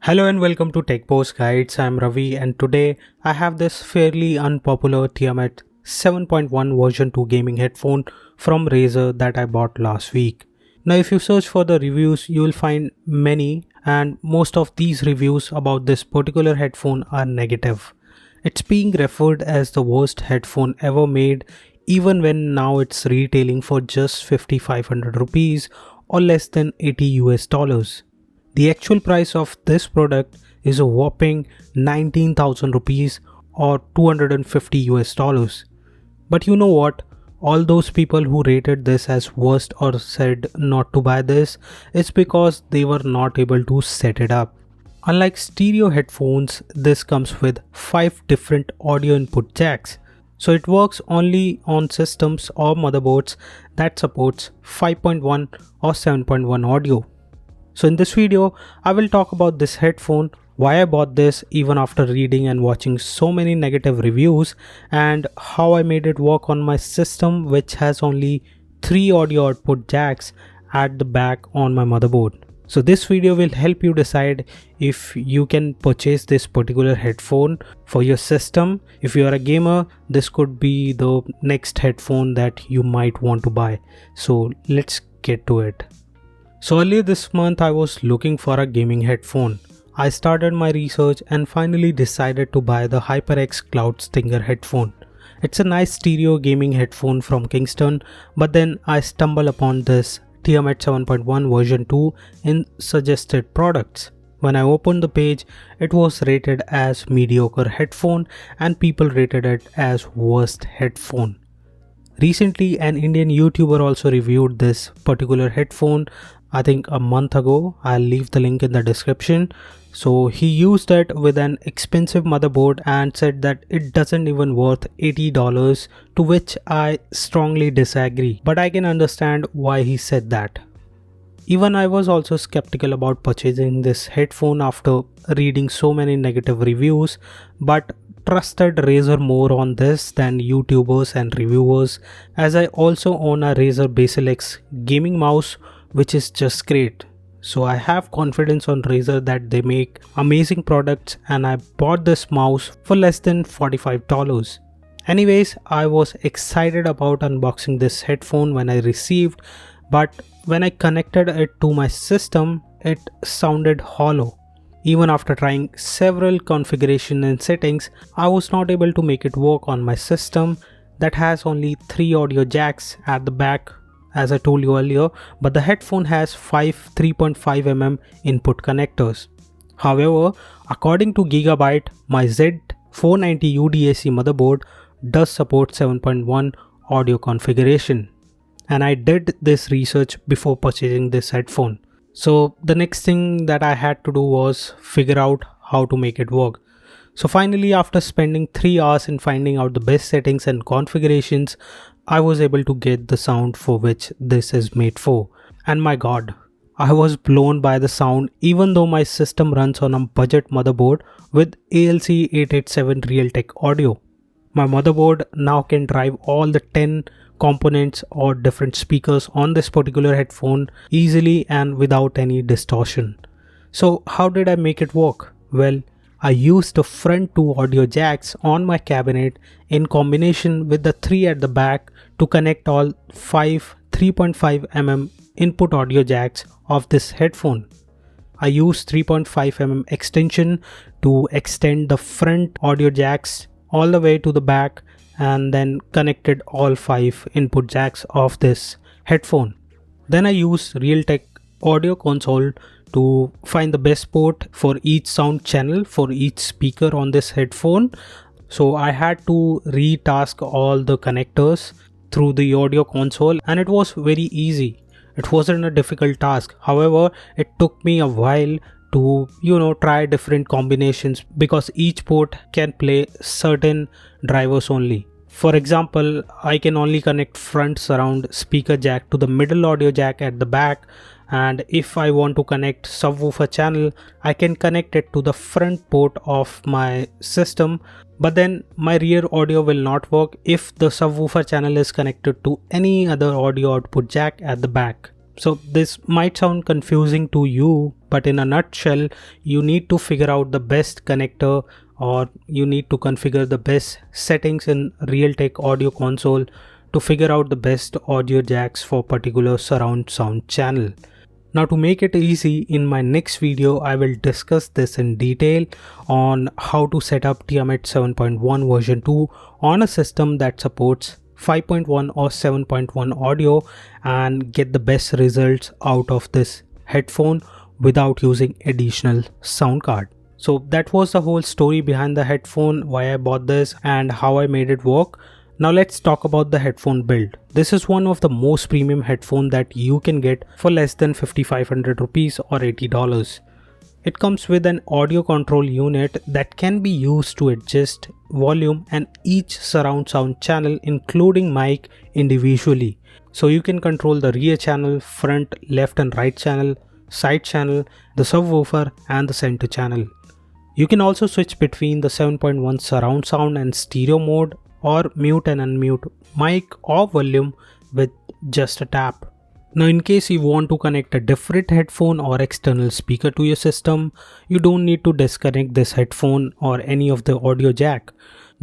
Hello and welcome to Techposts Guides. I'm Ravi and today I have this fairly unpopular Tiamat 7.1 version 2 gaming headphone from Razer that I bought last week. Now if you search for the reviews you will find many, and most of these reviews about this particular headphone are negative. It's being referred as the worst headphone ever made, even when now it's retailing for just 5500 rupees or less than 80 US dollars. The actual price of this product is a whopping 19,000 rupees or 250 US dollars. But you know what? All those people who rated this as worst or said not to buy this, it's because they were not able to set it up. Unlike stereo headphones, this comes with 5 different audio input jacks. So it works only on systems or motherboards that supports 5.1 or 7.1 audio. So in this video, I will talk about this headphone, why I bought this even after reading and watching so many negative reviews, and how I made it work on my system which has only 3 audio output jacks at the back on my motherboard. So this video will help you decide if you can purchase this particular headphone for your system. If you are a gamer, this could be the next headphone that you might want to buy. So let's get to it. So earlier this month I was looking for a gaming headphone. I started my research and finally decided to buy the HyperX Cloud Stinger headphone. It's a nice stereo gaming headphone from Kingston, but then I stumbled upon this Tiamat 7.1 version 2 in suggested products. When I opened the page, it was rated as mediocre headphone and people rated it as worst headphone. Recently, an Indian YouTuber also reviewed this particular headphone, I think a month ago. I'll leave the link in the description. So he used it with an expensive motherboard and said that it doesn't even worth $80, to which I strongly disagree, but I can understand why he said that. Even I was also skeptical about purchasing this headphone after reading so many negative reviews, but trusted Razer more on this than YouTubers and reviewers, as I also own a Razer Basil X gaming mouse which is just great. So I have confidence on Razer that they make amazing products, and I bought this mouse for less than $45. Anyways, I was excited about unboxing this headphone when I received, but when I connected it to my system, it sounded hollow. Even after trying several configuration and settings, I was not able to make it work on my system that has only 3 audio jacks at the back, as I told you earlier, but the headphone has 5 3.5mm input connectors. However, according to Gigabyte, my Z490 UDAC motherboard does support 7.1 audio configuration, and I did this research before purchasing this headphone. So the next thing that I had to do was figure out how to make it work. So finally, after spending 3 hours in finding out the best settings and configurations, I was able to get the sound for which this is made for. And my god, I was blown by the sound even though my system runs on a budget motherboard with ALC 887 Realtek audio. My motherboard now can drive all the 10 components or different speakers on this particular headphone easily and without any distortion. So how did I make it work? Well, I used the front 2 audio jacks on my cabinet in combination with the 3 at the back to connect all 5 3.5mm input audio jacks of this headphone. I used 3.5mm extension to extend the front audio jacks all the way to the back, and then connected all 5 input jacks of this headphone. Then I used Realtek audio console to find the best port for each sound channel for each speaker on this headphone. So I had to retask all the connectors through the audio console, and it was very easy. It wasn't a difficult task. However, it took me a while to try different combinations, because each port can play certain drivers only. For example, I can only connect front surround speaker jack to the middle audio jack at the back, and if I want to connect subwoofer channel, I can connect it to the front port of my system, but then my rear audio will not work if the subwoofer channel is connected to any other audio output jack at the back. So this might sound confusing to you, but in a nutshell, you need to figure out the best connector, or you need to configure the best settings in Realtek audio console to figure out the best audio jacks for particular surround sound channel. Now, to make it easy, in my next video I will discuss this in detail on how to set up Tiamat 7.1 version 2 on a system that supports 5.1 or 7.1 audio and get the best results out of this headphone without using additional sound card. So that was the whole story behind the headphone, why I bought this and how I made it work. Now let's talk about the headphone build. This is one of the most premium headphone that you can get for less than 5,500 rupees or $80. It comes with an audio control unit that can be used to adjust volume and each surround sound channel including mic individually. So you can control the rear channel, front, left and right channel, side channel, the subwoofer and the center channel. You can also switch between the 7.1 surround sound and stereo mode, or mute and unmute mic or volume with just a tap. Now in case you want to connect a different headphone or external speaker to your system, you don't need to disconnect this headphone or any of the audio jack.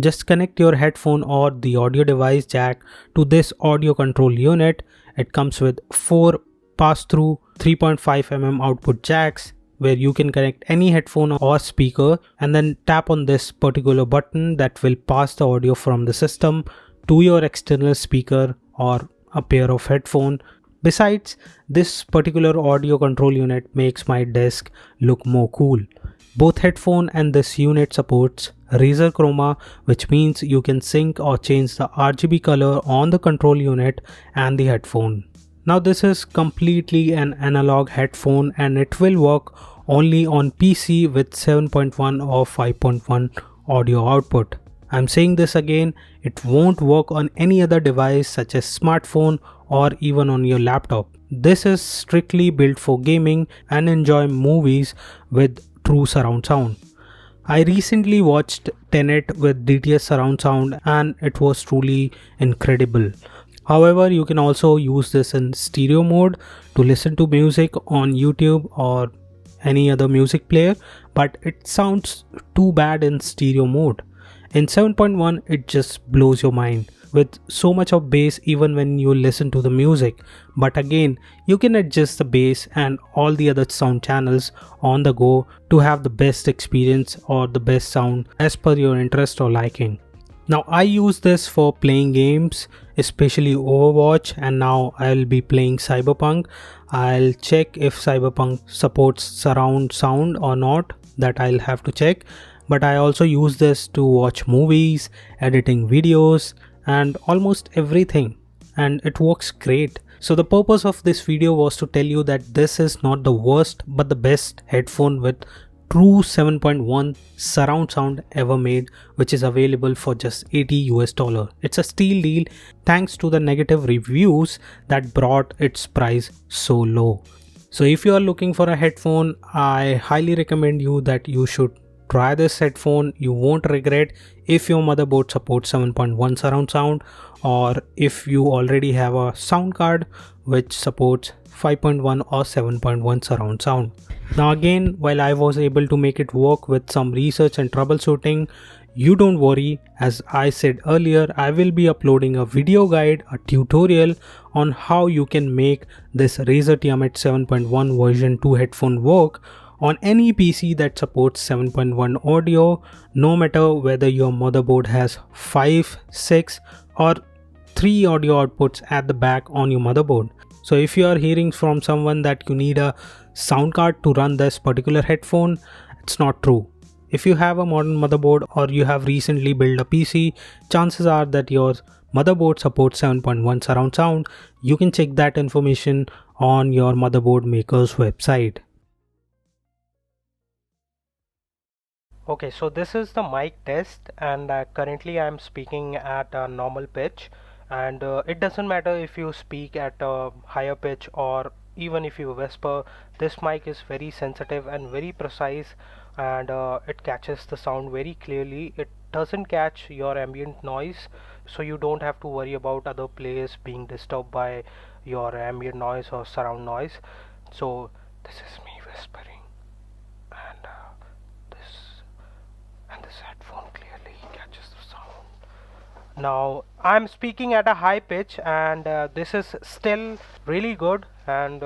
Just connect your headphone or the audio device jack to this audio control unit. It comes with 4 pass-through 3.5 mm output jacks, where you can connect any headphone or speaker and then tap on this particular button that will pass the audio from the system to your external speaker or a pair of headphone. Besides, this particular audio control unit makes my desk look more cool. Both headphone and this unit supports Razer Chroma, which means you can sync or change the RGB color on the control unit and the headphone. Now this is completely an analog headphone and it will work only on PC with 7.1 or 5.1 audio output. I'm saying this again, it won't work on any other device such as smartphone or even on your laptop. This is strictly built for gaming and enjoy movies with true surround sound. I recently watched Tenet with DTS surround sound and it was truly incredible. However, you can also use this in stereo mode to listen to music on YouTube or any other music player, but it sounds too bad in stereo mode. In 7.1, it just blows your mind with so much of bass even when you listen to the music. But again, you can adjust the bass and all the other sound channels on the go to have the best experience or the best sound as per your interest or liking. Now I use this for playing games, especially Overwatch, and now I'll be playing Cyberpunk. I'll check if Cyberpunk supports surround sound or not, that I'll have to check. But I also use this to watch movies, editing videos and almost everything, and it works great. So the purpose of this video was to tell you that this is not the worst but the best headphone with true 7.1 surround sound ever made, which is available for just $80. It's a steal deal thanks to the negative reviews that brought its price so low. So if you are looking for a headphone, I highly recommend you that you should try this headphone. You won't regret if your motherboard supports 7.1 surround sound, or if you already have a sound card which supports 5.1 or 7.1 surround sound. Now again, while I was able to make it work with some research and troubleshooting, you don't worry, as I said earlier, I will be uploading a video guide, a tutorial on how you can make this Razer Tiamat 7.1 version 2 headphone work on any PC that supports 7.1 audio, no matter whether your motherboard has 5, 6 or 3 audio outputs at the back on your motherboard. So if you are hearing from someone that you need a sound card to run this particular headphone, it's not true. If you have a modern motherboard or you have recently built a PC, chances are that your motherboard supports 7.1 surround sound. You can check that information on your motherboard maker's website. Okay, so this is the mic test, and currently I am speaking at a normal pitch, and it doesn't matter if you speak at a higher pitch or even if you whisper. This mic is very sensitive and very precise, and it catches the sound very clearly. It doesn't catch your ambient noise, so you don't have to worry about other players being disturbed by your ambient noise or surround noise. So this is me whispering. Now I'm speaking at a high pitch, and this is still really good, and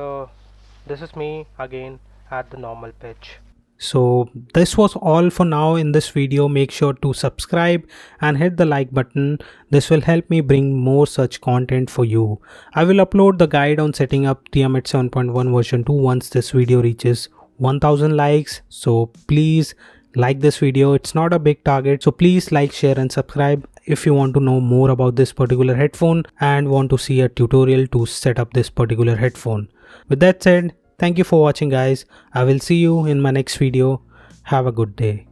this is me again at the normal pitch. So this was all for now in this video. Make sure to subscribe and hit the like button. This will help me bring more such content for you. I will upload the guide on setting up Tiamat 7.1 version 2 once this video reaches 1000 likes. So please like this video. It's not a big target, so please like, share and subscribe if you want to know more about this particular headphone and want to see a tutorial to set up this particular headphone. With that said, thank you for watching guys. I will see you in my next video. Have a good day.